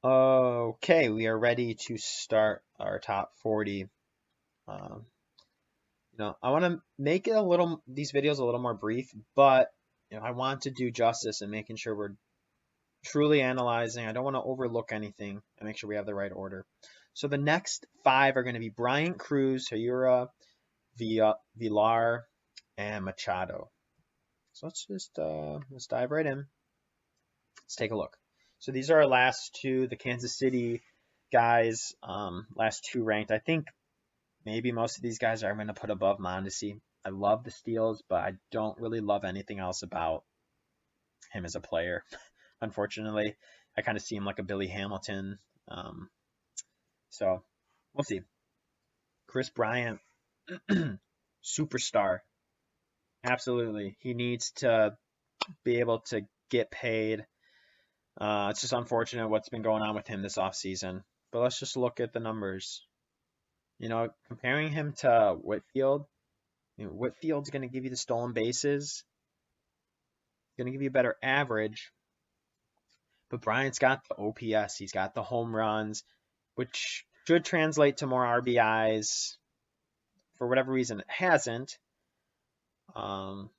Okay, we are ready to start our top 40. Um, I want to make it these videos a little more brief, but I want to do justice and making sure we're truly analyzing. I don't want to overlook anything and make sure we have the right order. So the next five are going to be Bryant, Cruz, Hayura, Villar, and Machado. So let's dive right in. Let's take a look. So these are our last two, the Kansas City guys, last two ranked. I think maybe most of these guys I'm going to put above Mondesi. I love the steals, but I don't really love anything else about him as a player. Unfortunately, I kind of see him like a Billy Hamilton. Um, so we'll see. Chris Bryant, superstar. Absolutely. He needs to be able to get paid. It's just unfortunate what's been going on with him this offseason. But let's just look at the numbers. Comparing him to Whitfield, Whitfield's going to give you the stolen bases, going to give you a better average. But Bryant's got the OPS, he's got the home runs, which should translate to more RBIs. For whatever reason, it hasn't. And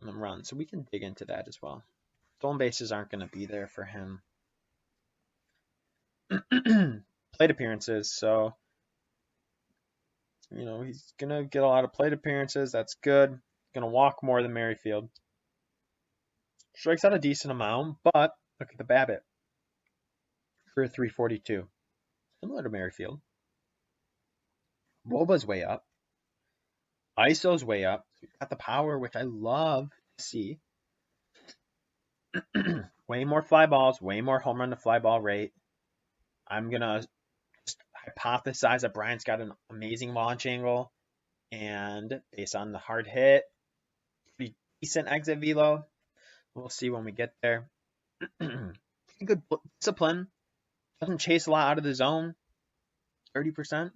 runs, so we can dig into that as well. Stolen bases aren't going to be there for him. Plate appearances, so he's going to get a lot of plate appearances. That's good. Going to walk more than Merrifield. Strikes out a decent amount, but look at the BABIP for 342. Similar to Merrifield. Woba's way up. ISO's way up. We've got the power, which I love to see. Way more fly balls, way more home run to fly ball rate. I'm going to just hypothesize that Bryant's got an amazing launch angle. And based on the hard hit, pretty decent exit velo. We'll see when we get there. Good discipline. Doesn't chase a lot out of the zone. 30%.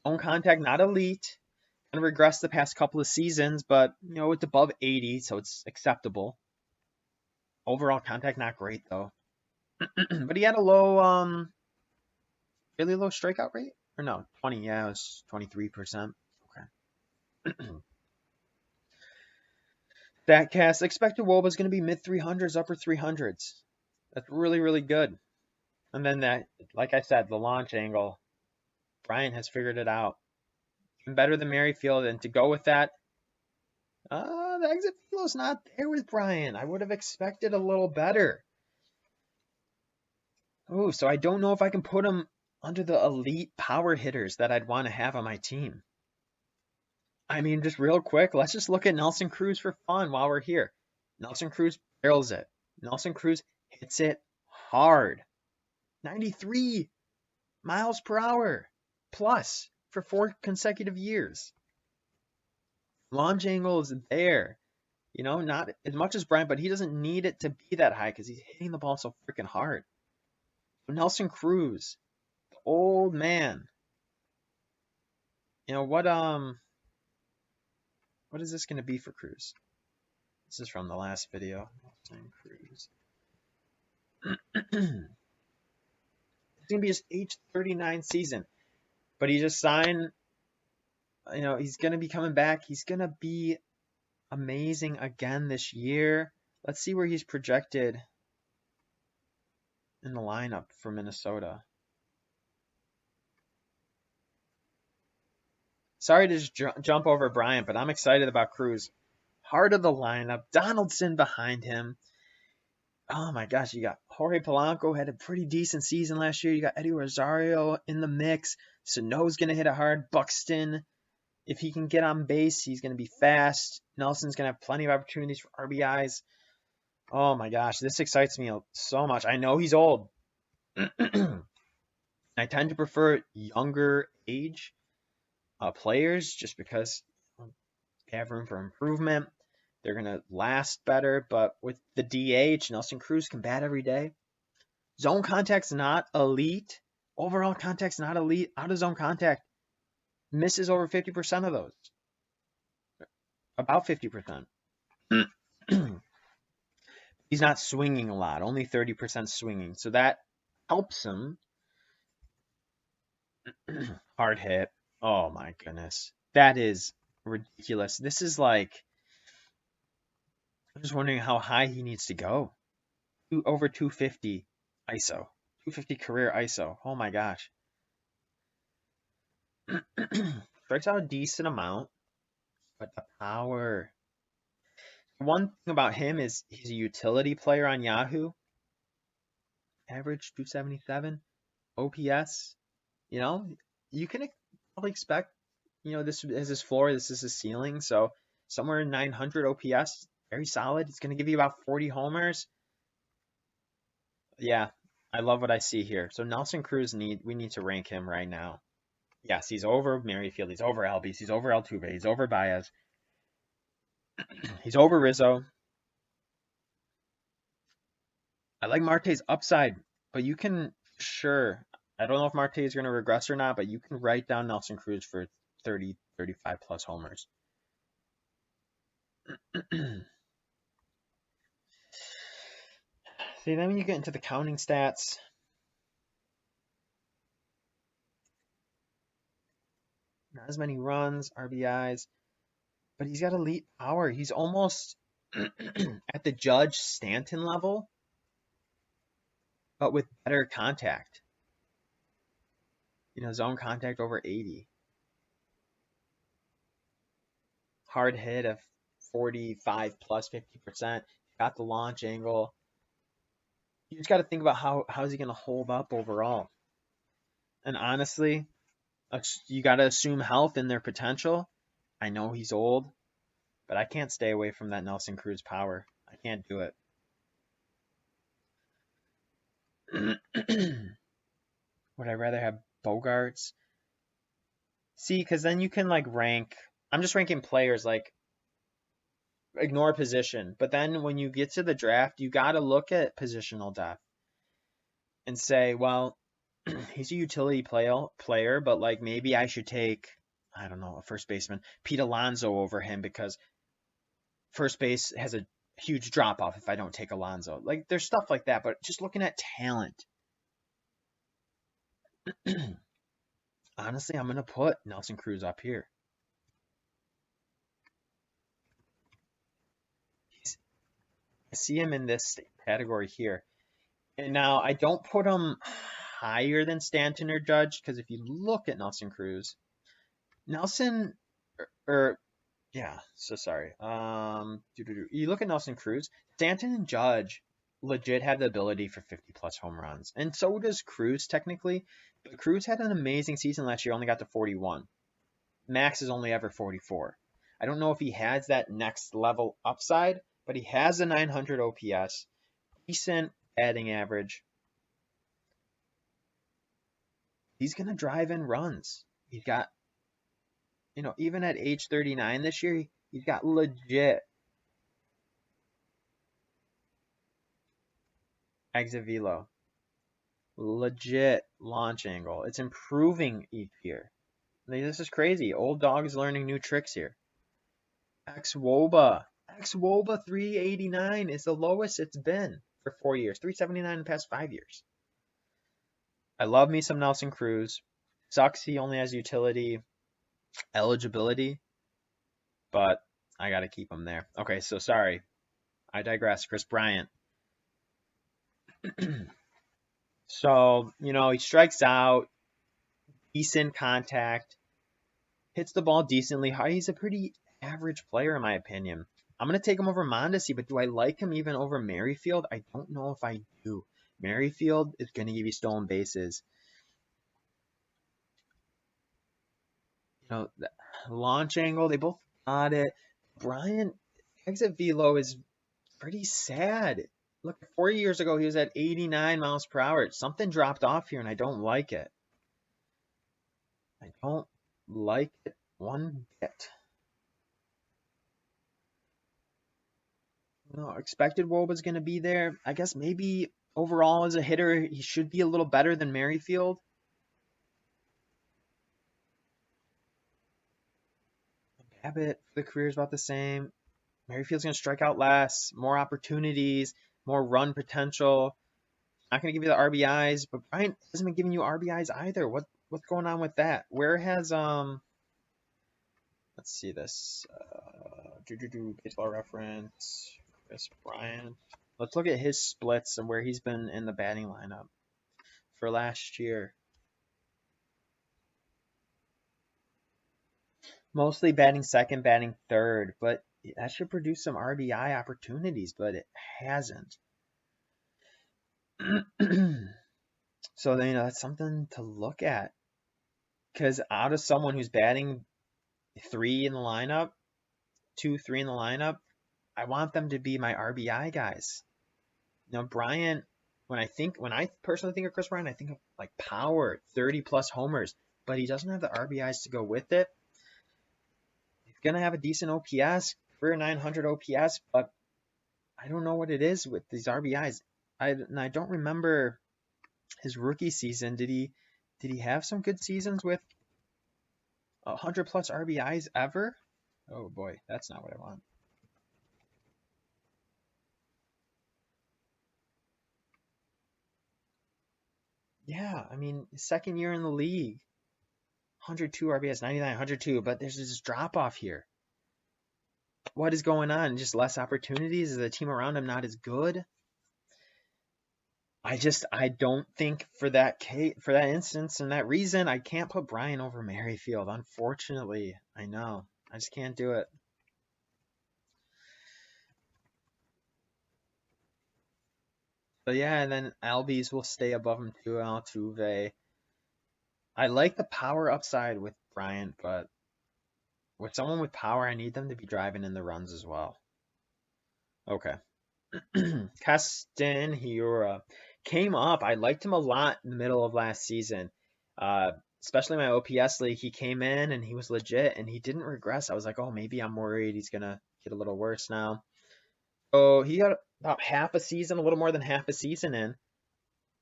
Zone contact, not elite. Kind of regressed the past couple of seasons, but it's above 80, so it's acceptable. Overall contact, not great though. But he had a really low strikeout rate? Or no, 20, yeah, it was 23%. Okay. Statcast, expected WOBA is going to be mid 300s, upper 300s. That's really, really good. And then that, like I said, the launch angle, Bryant has figured it out. Even better than Merrifield, and to go with that, the exit velo's not there with Bryant. I would have expected a little better. Oh, so I don't know if I can put him under the elite power hitters that I'd want to have on my team. I mean, just real quick, let's just look at Nelson Cruz for fun while we're here. Nelson Cruz barrels it. Nelson Cruz hits it hard. 93 miles per hour plus for 4 consecutive years. Launch angle is there. Not as much as Bryant, but he doesn't need it to be that high because he's hitting the ball so freaking hard. Nelson Cruz, the old man. What is this going to be for Cruz? This is from the last video. Nelson Cruz. It's going to be his age 39 season, but he just signed. He's going to be coming back. He's going to be amazing again this year. Let's see where he's projected in the lineup for Minnesota. Sorry to just jump over Bryant, but I'm excited about Cruz. Heart of the lineup. Donaldson behind him. Oh my gosh, you got Jorge Polanco, had a pretty decent season last year. You got Eddie Rosario in the mix. Sano's going to hit it hard. Buxton, if he can get on base, he's going to be fast. Nelson's going to have plenty of opportunities for RBIs. Oh my gosh, this excites me so much. I know he's old. I tend to prefer younger age players just because they have room for improvement. They're going to last better. But with the DH, Nelson Cruz can bat every day. Zone contact's not elite. Overall contact's not elite. Out of zone contact misses over 50% of those. About 50%. He's not swinging a lot, only 30% swinging. So that helps him. Hard hit. Oh my goodness. That is ridiculous. This is like, I'm just wondering how high he needs to go. Over 250 ISO. 250 career ISO. Oh my gosh. Strikes out a decent amount, but the power. One thing about him is he's a utility player on Yahoo. Average 277 OPS. You know, you can probably expect, this is his floor, this is his ceiling. So somewhere in 900 OPS, very solid. It's going to give you about 40 homers. Yeah, I love what I see here. So Nelson Cruz we need to rank him right now. Yes, he's over Merrifield, he's over Albies, he's over Altuve, he's over Baez, he's over Rizzo. I like Marte's upside, but you can I don't know if Marte is going to regress or not, but you can write down Nelson Cruz for 30, 35 plus homers. See, then when you get into the counting stats, not as many runs, RBIs, but he's got elite power. He's almost at the Judge Stanton level, but with better contact. Zone contact over 80. Hard hit of 45 plus 50%. Got the launch angle. You just got to think about how is he going to hold up overall. And honestly, you got to assume health in their potential. I know he's old, but I can't stay away from that Nelson Cruz power. I can't do it. Would I rather have Bogarts? See, because then you can rank. I'm just ranking players, ignore position. But then when you get to the draft, you got to look at positional depth and say, well, he's a utility player, but maybe I should take, I don't know, a first baseman, Pete Alonso over him because first base has a huge drop off if I don't take Alonso. There's stuff like that, but just looking at talent. Honestly, I'm going to put Nelson Cruz up here. I see him in this category here. And now I don't put him higher than Stanton or Judge because if you look at Nelson Cruz, Nelson, yeah, so sorry. You look at Nelson Cruz, Stanton and Judge legit have the ability for 50 plus home runs. And so does Cruz technically. But Cruz had an amazing season last year, only got to 41. Max is only ever 44. I don't know if he has that next level upside, but he has a 900 OPS, decent batting average. He's going to drive in runs. He's got, even at age 39 this year, he's got legit exit velo, legit launch angle. It's improving each year. This is crazy. Old dog is learning new tricks here. xwOBA 389 is the lowest it's been for 4 years. 379 in the past 5 years. I love me some Nelson Cruz. Sucks he only has utility eligibility, but I got to keep him there. Okay, so sorry. I digress. Chris Bryant. So, he strikes out, decent contact, hits the ball decently high. He's a pretty average player in my opinion. I'm going to take him over Mondesi, but do I like him even over Merrifield? I don't know if I do. Merrifield is going to give you stolen bases. The launch angle, they both got it. Bryant, exit velo is pretty sad. Look, 4 years ago, he was at 89 miles per hour. Something dropped off here, and I don't like it. I don't like it one bit. Expected WOBA is going to be there. I guess maybe overall as a hitter, he should be a little better than Merrifield. Babbitt, the career is about the same. Merrifield's going to strike out less, more opportunities. more run potential. Not going to give you the RBIs, but Bryant hasn't been giving you RBIs either. What's going on with that? Where has let's see this baseball reference Chris Bryant. Let's look at his splits and where he's been in the batting lineup for last year. Mostly batting second, batting third, but that should produce some RBI opportunities, but it hasn't. So then, that's something to look at. Because out of someone who's batting 3 in the lineup, 2, 3 in the lineup, I want them to be my RBI guys. Bryant, when I personally think of Chris Bryant, I think of like power, 30 plus homers, but he doesn't have the RBIs to go with it. He's gonna have a decent OPS, career 900 OPS, but I don't know what it is with these RBIs. I don't remember his rookie season. Did he have some good seasons with 100 plus RBIs ever? Oh boy, that's not what I want. Yeah, I mean, second year in the league, 102 RBIs, 99, 102, but there's this drop off here. What is going on? Just less opportunities? Is the team around him not as good? I don't think for that instance and that reason, I can't put Bryant over Merrifield. Unfortunately, I know. I just can't do it. But yeah, and then Albies will stay above him too, Altuve. I like the power upside with Bryant, but with someone with power, I need them to be driving in the runs as well. Okay. Castanheira came up. I liked him a lot in the middle of last season. Especially my OPS league. He came in and he was legit and he didn't regress. I was like, oh, maybe I'm worried he's going to get a little worse now. So he got about half a season, a little more than half a season in.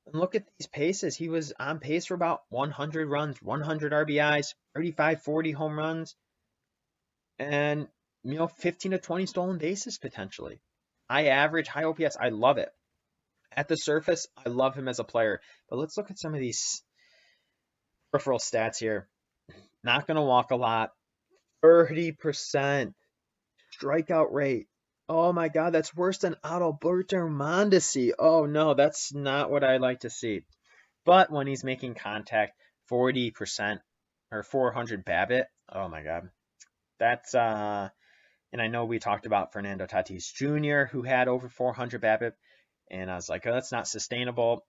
And look at these paces. He was on pace for about 100 runs, 100 RBIs, 35, 40 home runs, and 15 to 20 stolen bases potentially. High average, high OPS. I love it. At the surface, I love him as a player. But let's look at some of these peripheral stats here. Not going to walk a lot. 30% strikeout rate. Oh my God, that's worse than Adalberto Mondesi. Oh no, that's not what I like to see. But when he's making contact, 40% or 400 BABIP. Oh my God. That's and I know we talked about Fernando Tatis Jr., who had over 400 BABIP, and I was like, oh, that's not sustainable.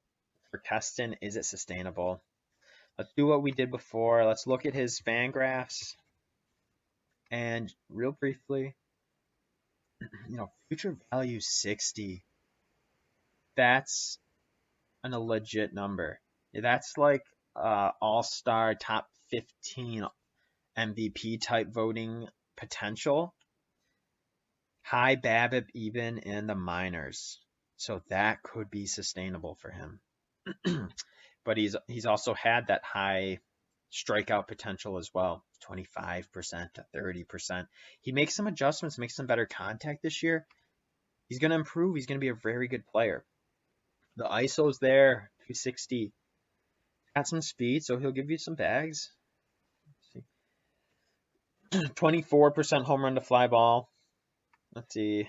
For Keston, is it sustainable? Let's do what we did before. Let's look at his fan graphs. And real briefly, future value 60. That's a legit number. That's like all-star top 15 MVP type voting potential. High BABIP even in the minors. So that could be sustainable for him. But he's also had that high strikeout potential as well, 25% to 30%. He makes some adjustments, makes some better contact this year. He's going to improve. He's going to be a very good player. The ISO's there, 260. Got some speed, so he'll give you some bags. 24% home run to fly ball. Let's see.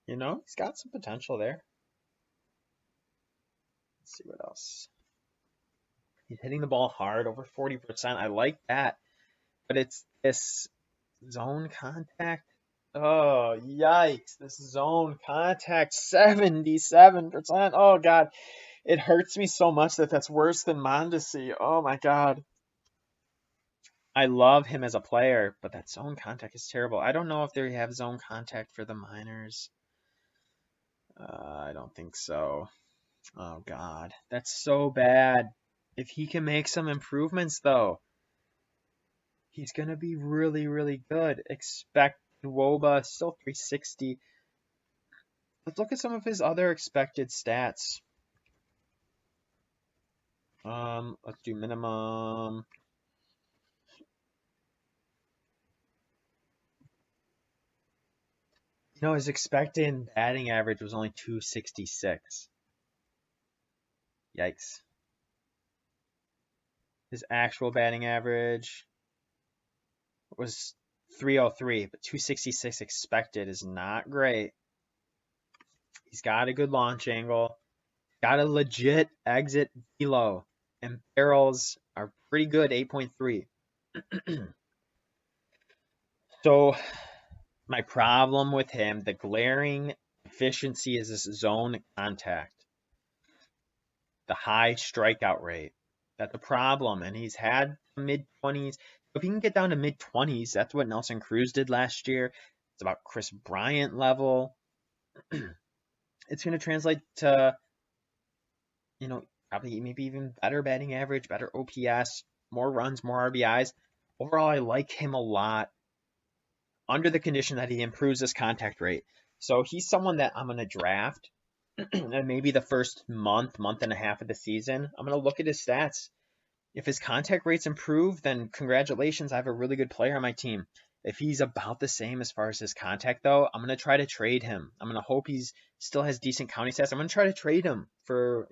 He's got some potential there. Let's see what else. He's hitting the ball hard, over 40%. I like that. But it's this zone contact. Oh, yikes. This zone contact, 77%. Oh, God. It hurts me so much that that's worse than Mondesi. Oh, my God. I love him as a player, but that zone contact is terrible. I don't know if they have zone contact for the minors. I don't think so. Oh, God. That's so bad. If he can make some improvements, though, he's going to be really, really good. Expect Woba, still 360. Let's look at some of his other expected stats. Let's do minimum. You know, his expected batting average was only 266. Yikes. His actual batting average was 303, but 266 expected is not great. He's got a good launch angle, got a legit exit velo, and barrels are pretty good, 8.3. So my problem with him, the glaring deficiency is this zone contact, the high strikeout rate. That's a problem, and he's had mid 20s. If he can get down to mid 20s, that's what Nelson Cruz did last year. It's about Chris Bryant level. It's going to translate to, probably maybe even better batting average, better OPS, more runs, more RBIs. Overall, I like him a lot under the condition that he improves his contact rate. So he's someone that I'm going to draft. And maybe the first month and a half of the season, I'm going to look at his stats. If his contact rates improve, then congratulations, I have a really good player on my team. If he's about the same as far as his contact, though, I'm going to try to trade him. I'm going to hope he's still has decent counting stats. I'm going to try to trade him for,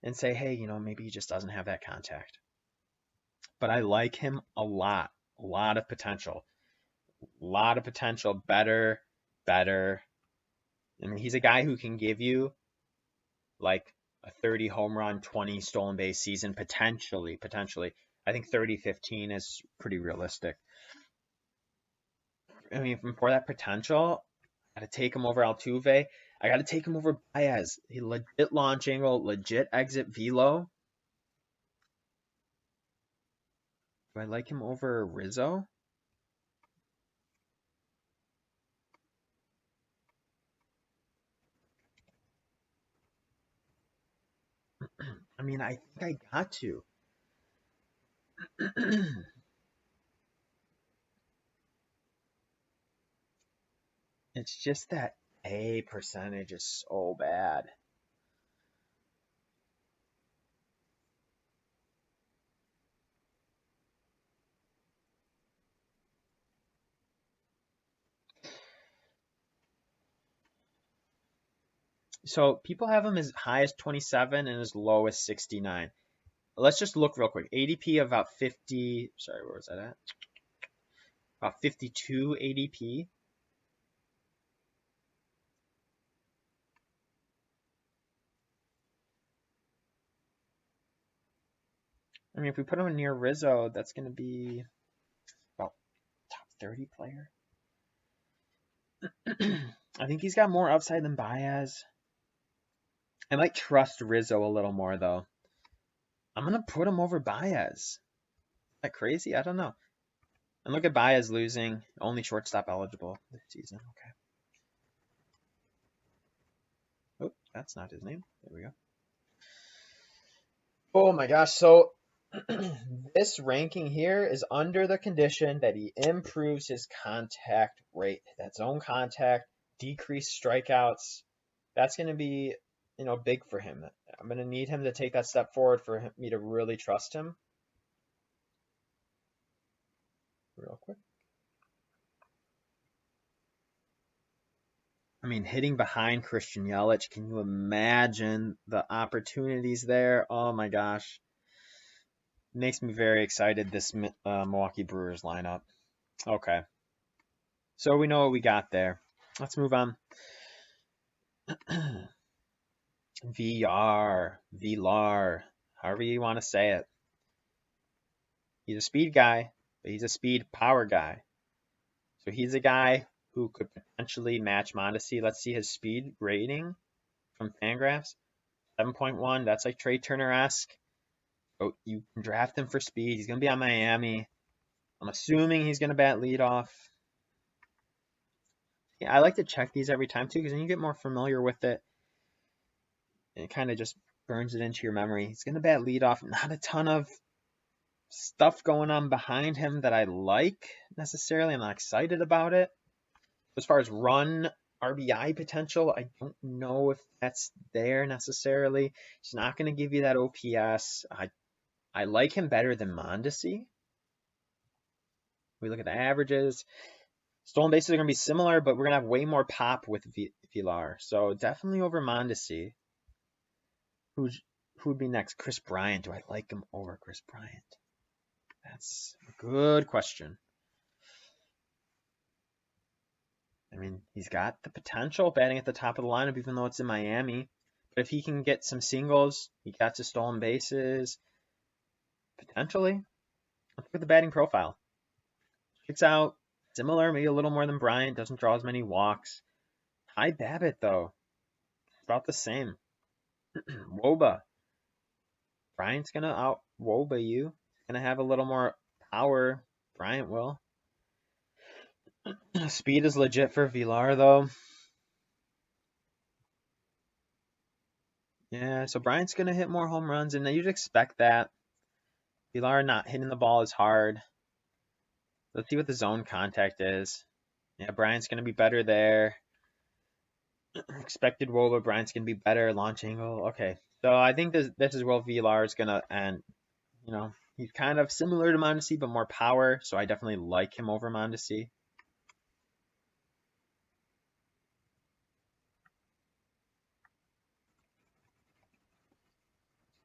and say, hey, maybe he just doesn't have that contact. But I like him a lot of potential. Better. I mean, he's a guy who can give you like a 30 home run, 20 stolen base season, potentially. I think 30-15 is pretty realistic. I mean, for that potential, I got to take him over Altuve. I got to take him over Baez. He legit launch angle, legit exit velo. Do I like him over Rizzo? I mean, I think I got to. It's just that A percentage is so bad. So people have him as high as 27 and as low as 69. Let's just look real quick. ADP of about 50. Sorry, where was that at? About 52 ADP. I mean, if we put him near Rizzo, that's going to be about top 30 player. I think he's got more upside than Baez. I might trust Rizzo a little more, though. I'm going to put him over Baez. Is that crazy? I don't know. And look at Baez losing, only shortstop eligible this season. Okay. Oh, that's not his name. There we go. Oh my gosh. So this ranking here is under the condition that he improves his contact rate. That zone contact, decreased strikeouts. That's going to be, big for him. I'm going to need him to take that step forward for me to really trust him. Real quick. I mean, hitting behind Christian Yelich, can you imagine the opportunities there? Oh my gosh. Makes me very excited, this Milwaukee Brewers lineup. Okay. So we know what we got there. Let's move on. VLAR, however you want to say it. He's a speed guy, but he's a speed power guy. So he's a guy who could potentially match Mondesi. Let's see his speed rating from Fangraphs. 7.1. That's like Trey Turner-esque. So you can draft him for speed. He's going to be on Miami. I'm assuming he's going to bat leadoff. Yeah, I like to check these every time too, because then you get more familiar with it. It kind of just burns it into your memory. He's going to bat leadoff. Not a ton of stuff going on behind him that I like necessarily. I'm not excited about it. As far as run RBI potential, I don't know if that's there necessarily. He's not going to give you that OPS. I like him better than Mondesi. We look at the averages. Stolen bases are going to be similar, but we're going to have way more pop with Villar. So definitely over Mondesi. Who would be next? Chris Bryant. Do I like him over Chris Bryant? That's a good question. I mean, he's got the potential batting at the top of the lineup, even though it's in Miami. But if he can get some singles, he got to stolen bases, potentially. Let's look at the batting profile. Kicks out similar, maybe a little more than Bryant. Doesn't draw as many walks. High BABIP, though. About the same. Woba. Bryant's going to out Woba you. Going to have a little more power. Bryant will. Speed is legit for Villar, though. Yeah, so Bryant's going to hit more home runs, and you'd expect that. Villar not hitting the ball as hard. Let's see what the zone contact is. Yeah, Bryant's going to be better there. Expected Woba, Bryant's going to be better. Launch angle. Okay, so I think this is where Villar is going to end. You know, he's kind of similar to Mondesi, but more power, so I definitely like him over Mondesi.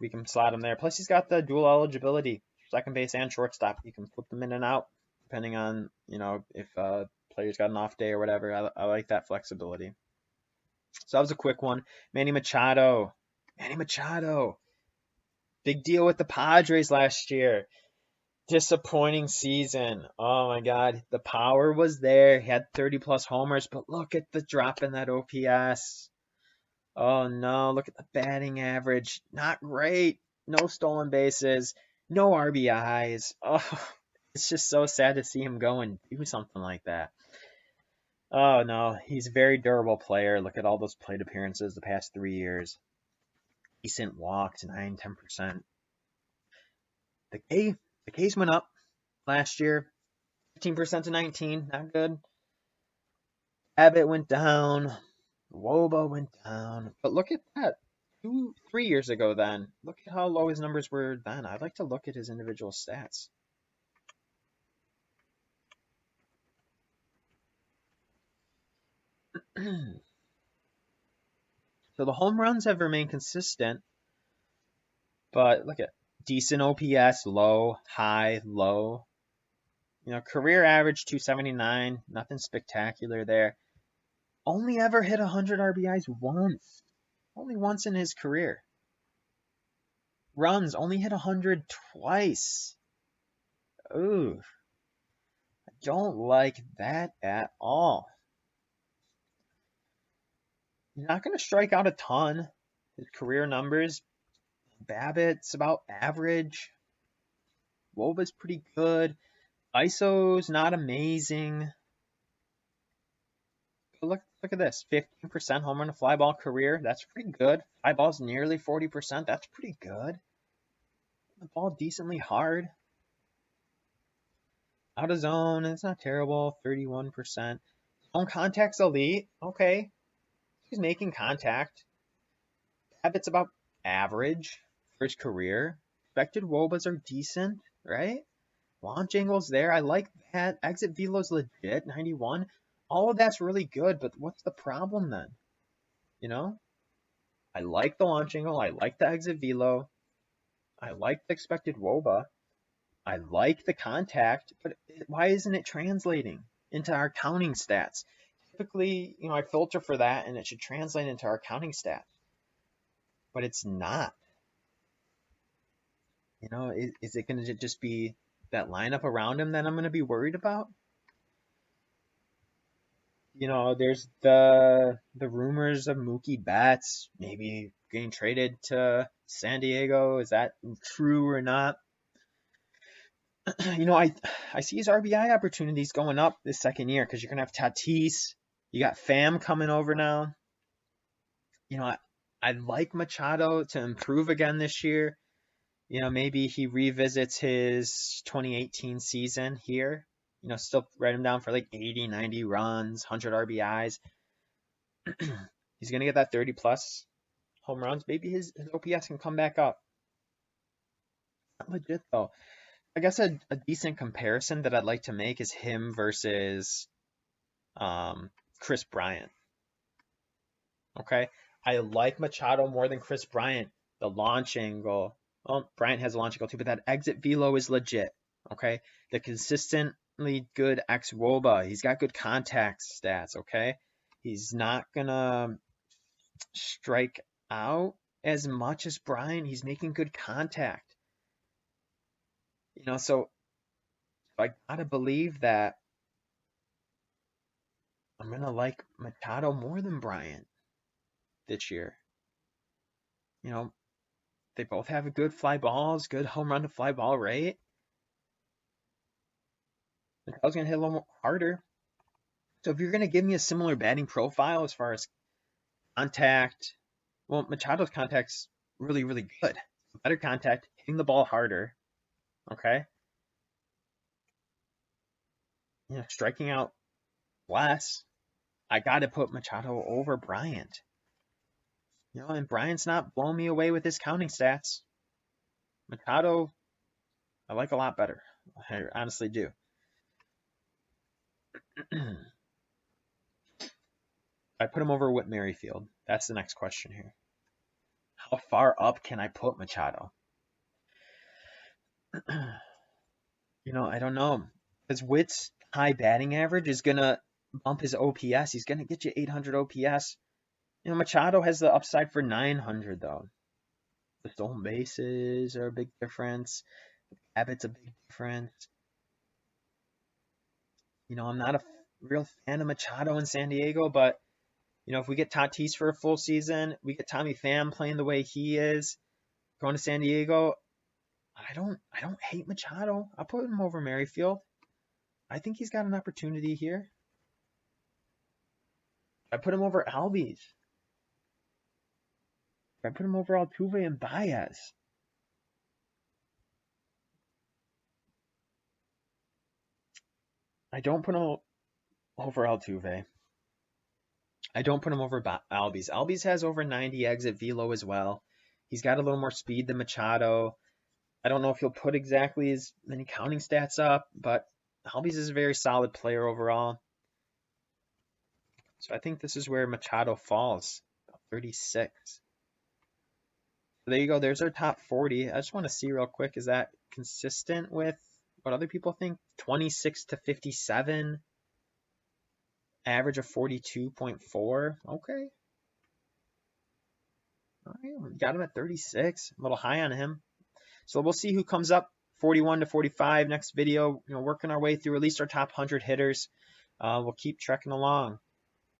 We can slot him there. Plus, he's got the dual eligibility, second base and shortstop. You can flip them in and out, depending on, you know, if player's got an off day or whatever. I like that flexibility. So that was a quick one. Manny Machado. Big deal with the Padres last year. Disappointing season. Oh my God. The power was there. He had 30+ homers, but look at the drop in that OPS. Oh no, look at the batting average. Not great. No stolen bases. No RBIs. Oh, it's just so sad to see him go and do something like that. Oh no, he's a very durable player. Look at all those plate appearances the past 3 years. Decent walks, 9-10%. The K's went up last year, 15% to 19, not good. Abbott went down. Woba went down. But look at that. 3 years ago then. Look at how low his numbers were then. I'd like to look at his individual stats. So the home runs have remained consistent. But look at decent OPS, low, high, low. You know, career average 279, nothing spectacular there. Only ever hit 100 RBIs once. Only once in his career. Runs, only hit 100 twice. Ooh. I don't like that at all. He's not going to strike out a ton. His career numbers, BABIP's about average. Woba's pretty good. ISO's not amazing. But look at this. 15% home run to fly ball career. That's pretty good. Fly ball's nearly 40%. That's pretty good. The ball decently hard. Out of zone, it's not terrible. 31%. Zone contact's elite. Okay. He's making contact. BABIP's about average for his career. Expected Wobas are decent, right? Launch angles there. I like that. Exit velo's legit. 91. All of that's really good, but what's the problem then? You know? I like the launch angle. I like the exit velo. I like the expected Woba. I like the contact, but why isn't it translating into our counting stats? Typically, you know, I filter for that and it should translate into our counting stats, but it's not. You know, is it going to just be that lineup around him that I'm going to be worried about? You know, there's the rumors of Mookie Betts maybe getting traded to San Diego. Is that true or not? You know, I see his RBI opportunities going up this second year because you're gonna have Tatis. You got Pham coming over now. You know, I'd like Machado to improve again this year. You know, maybe he revisits his 2018 season here. You know, still write him down for like 80, 90 runs, 100 RBIs. He's going to get that 30+ home runs. Maybe his OPS can come back up. Not legit, though. I guess a decent comparison that I'd like to make is him versus Chris Bryant. Okay, I like Machado more than Chris Bryant. The launch angle, well, Bryant has a launch angle too, but that exit velo is legit. Okay, the consistently good xWOBA, he's got good contact stats. Okay, he's not gonna strike out as much as Bryant. He's making good contact. So I gotta believe that I'm gonna like Machado more than Bryant this year. You know, they both have a good fly balls, good home run to fly ball rate. Machado's gonna hit a little harder. So if you're gonna give me a similar batting profile as far as contact, well, Machado's contact's really, really good. Better contact, hitting the ball harder. Okay. Striking out less. I got to put Machado over Bryant. And Bryant's not blowing me away with his counting stats. Machado, I like a lot better. I honestly do. I put him over Whit Merrifield. That's the next question here. How far up can I put Machado? I don't know. Because Whit's high batting average is going to bump his OPS. He's going to get you 800 OPS. Machado has the upside for 900, though. The stolen bases are a big difference. Abbott's a big difference. I'm not a real fan of Machado in San Diego, but, if we get Tatis for a full season, we get Tommy Pham playing the way he is, going to San Diego, I don't hate Machado. I'll put him over Merrifield. I think he's got an opportunity here. I put him over Albies. I put him over Altuve and Baez. I don't put him over Altuve. I don't put him over Albies. Albies has over 90 exit velo as well. He's got a little more speed than Machado. I don't know if he'll put exactly as many counting stats up, but Albies is a very solid player overall. So I think this is where Machado falls, 36. So there you go. There's our top 40. I just want to see real quick, is that consistent with what other people think? 26 to 57. Average of 42.4. Okay. All right, got him at 36. A little high on him. So we'll see who comes up 41 to 45 next video. Working our way through at least our top 100 hitters. We'll keep trekking along.